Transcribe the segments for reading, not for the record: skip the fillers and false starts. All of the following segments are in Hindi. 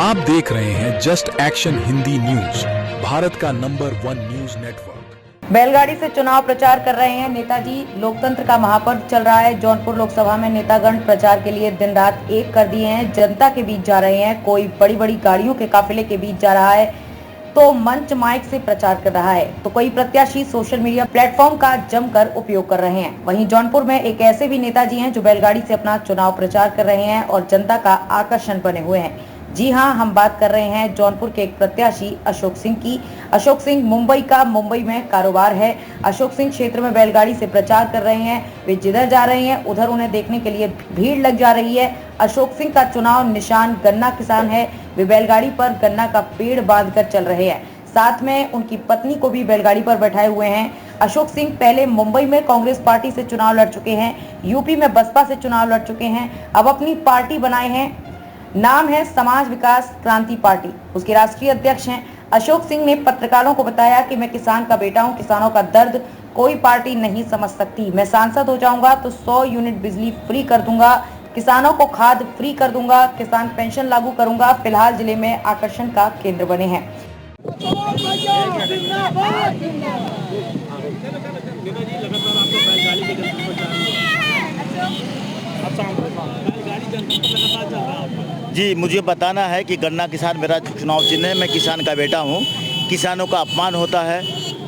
आप देख रहे हैं just action Hindi news, Bharat का नंबर 1 न्यूज नेटवर्क। बैलगाड़ी से चुनाव प्रचार कर रहे हैं नेताजी। लोकतंत्र का महापर्व चल रहा है। जौनपुर लोकसभा में नेतागण प्रचार के लिए दिन रात एक कर दिए हैं। जनता के बीच जा रहे हैं। कोई बड़ी बड़ी गाड़ियों के काफिले के बीच जा रहा है तो मंच माइक से प्रचार कर रहा है, तो कोई प्रत्याशी सोशल मीडिया प्लेटफॉर्म का जमकर उपयोग कर रहे हैं। वहीं जौनपुर में एक ऐसे भी नेताजी हैं जो बैलगाड़ी से अपना चुनाव प्रचार कर रहे हैं और जनता का आकर्षण बने हुए हैं। जी हां, हम बात कर रहे हैं जौनपुर के एक प्रत्याशी अशोक सिंह की। अशोक सिंह मुंबई में कारोबार है। अशोक सिंह क्षेत्र में बैलगाड़ी से प्रचार कर रहे हैं। वे जिधर जा रहे हैं उधर उन्हें देखने के लिए भीड़ लग जा रही है। अशोक सिंह का चुनाव निशान गन्ना किसान है। वे बैलगाड़ी पर गन्ना का पेड़ बांधकर चल रहे हैं। साथ में उनकी पत्नी को भी बैलगाड़ी पर बैठाए हुए हैं। अशोक सिंह पहले मुंबई में कांग्रेस पार्टी से चुनाव लड़ चुके हैं, यूपी में बसपा से चुनाव लड़ चुके हैं। अब अपनी पार्टी बनाए हैं, नाम है समाज विकास क्रांति पार्टी। उसके राष्ट्रीय अध्यक्ष हैं। अशोक सिंह ने पत्रकारों को बताया कि मैं किसान का बेटा हूं, किसानों का दर्द कोई पार्टी नहीं समझ सकती। मैं सांसद हो जाऊंगा तो 100 यूनिट बिजली फ्री कर दूंगा, किसानों को खाद फ्री कर दूंगा, किसान पेंशन लागू करूंगा। फिलहाल जिले में आकर्षण का केंद्र बने हैं। जी, मुझे बताना है कि गन्ना किसान मेरा चुनाव चिन्ह है। मैं किसान का बेटा हूं। किसानों का अपमान होता है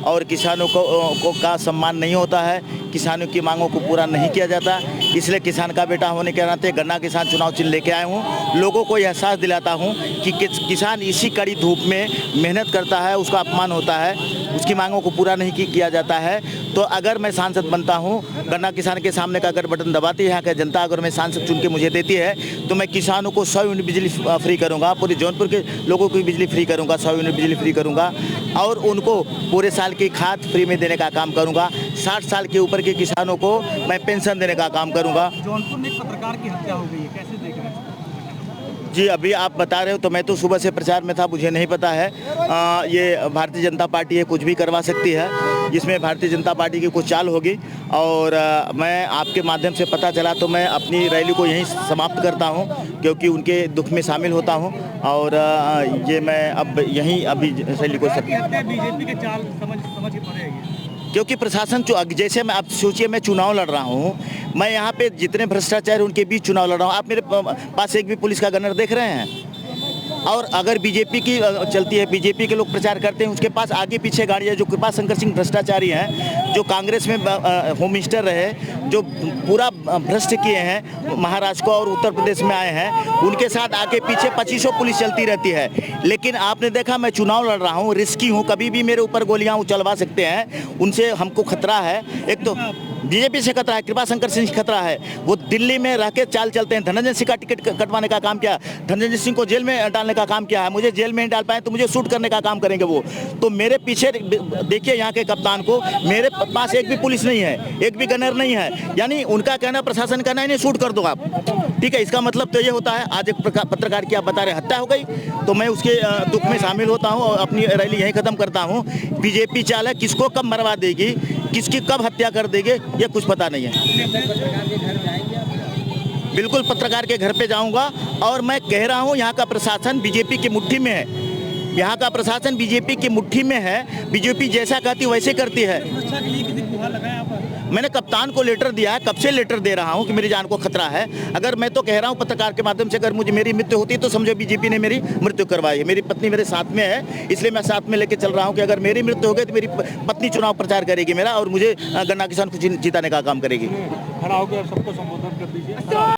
और किसानों को का सम्मान नहीं होता है। किसानों की मांगों को पूरा नहीं किया जाता, इसलिए किसान का बेटा होने के नाते गन्ना किसान चुनाव चिन्ह लेके आया हूं। लोगों को एहसास दिलाता हूं कि किसान इसी कड़ी धूप में मेहनत करता है, उसका अपमान होता है, उसकी मांगों को पूरा नहीं किया जाता है। तो अगर मैं सांसद बनता हूं, गन्ना किसान के सामने का अगर बटन दबाती है यहाँ का जनता, अगर मैं सांसद चुन के मुझे देती है तो मैं किसानों को 100 यूनिट बिजली फ्री करूँगा। पूरे जौनपुर के लोगों को बिजली फ्री करूँगा, 100 यूनिट बिजली फ्री करूँगा और उनको पूरे साल की खाद फ्री में देने का काम करूँगा। 60 साल के ऊपर के किसानों को मैं पेंशन देने का काम करूँगा। जौनपुर में एक पत्रकार की हत्या हो गई है, कैसे देख रहे हैं? जी, अभी आप बता रहे हो तो मैं तो सुबह से प्रचार में था, मुझे नहीं पता है। ये भारतीय जनता पार्टी है, कुछ भी करवा सकती है। इसमें भारतीय जनता पार्टी की कुछ चाल होगी और मैं आपके माध्यम से पता चला तो मैं अपनी रैली को यहीं समाप्त करता हूं, क्योंकि उनके दुख में शामिल होता हूं और ये मैं अब यहीं अभी रैली को बीजेपी के चाल समझ के पड़ेगी, क्योंकि प्रशासन जैसे मैं आप सोचिए, मैं चुनाव लड़ रहा हूँ, मैं यहाँ पे जितने भ्रष्टाचार उनके बीच चुनाव लड़ रहा हूँ। आप मेरे पास एक भी पुलिस का गनर देख रहे हैं? और अगर बीजेपी की चलती है, बीजेपी के लोग प्रचार करते हैं, उसके पास आगे पीछे गाड़ियाँ, जो कृपा शंकर सिंह भ्रष्टाचारी हैं, जो कांग्रेस में होम मिनिस्टर रहे, जो पूरा भ्रष्ट किए हैं महाराष्ट्र को और उत्तर प्रदेश में आए हैं, उनके साथ आगे पीछे 2500 पुलिस चलती रहती है। लेकिन आपने देखा मैं चुनाव लड़ रहा हूँ, रिस्की हूँ, कभी भी मेरे ऊपर गोलियाँ उछलवा सकते हैं, उनसे हमको खतरा है। एक तो बीजेपी से खतरा है, कृपा शंकर सिंह से खतरा है। वो दिल्ली में रह के चाल चलते हैं। धनंजय सिंह का टिकट कटवाने का काम किया, धनंजय सिंह को जेल में डालने का काम किया है। मुझे जेल में नहीं डाल पाए तो मुझे शूट करने का काम करेंगे वो। तो मेरे पीछे देखिए यहाँ के कप्तान को, मेरे पास एक भी पुलिस नहीं है, एक भी गनर नहीं है। यानी उनका कहना, प्रशासन कहना, इन्हें शूट कर दो आप। ठीक है, इसका मतलब तो ये होता है आज एक पत्रकार की आप बता रहे हत्या हो गई, तो मैं उसके दुख में शामिल होता हूँ और अपनी रैली यहीं खत्म करता हूँ। बीजेपी चाल है, किसको कब मरवा देगी, किसकी कब हत्या कर देगी, ये कुछ पता नहीं है। बिल्कुल पत्रकार के घर पे जाऊंगा और मैं कह रहा हूं यहाँ का प्रशासन बीजेपी की मुट्ठी में है। यहाँ का प्रशासन बीजेपी की मुट्ठी में है। बीजेपी जैसा कहती वैसे करती है। मैंने कप्तान को लेटर दिया है, कब से लेटर दे रहा हूँ कि मेरी जान को खतरा है। अगर मैं तो कह रहा हूँ पत्रकार के माध्यम से, अगर मुझे मेरी मृत्यु होती तो समझो बीजेपी ने मेरी मृत्यु करवाई है। मेरी पत्नी मेरे साथ में है, इसलिए मैं साथ में लेके चल रहा हूँ कि अगर मेरी मृत्यु हो गई तो मेरी पत्नी चुनाव प्रचार करेगी मेरा और मुझे गन्ना किसान को जिताने का काम करेगी। खड़ा होकर सबको संबोधन कर दीजिए।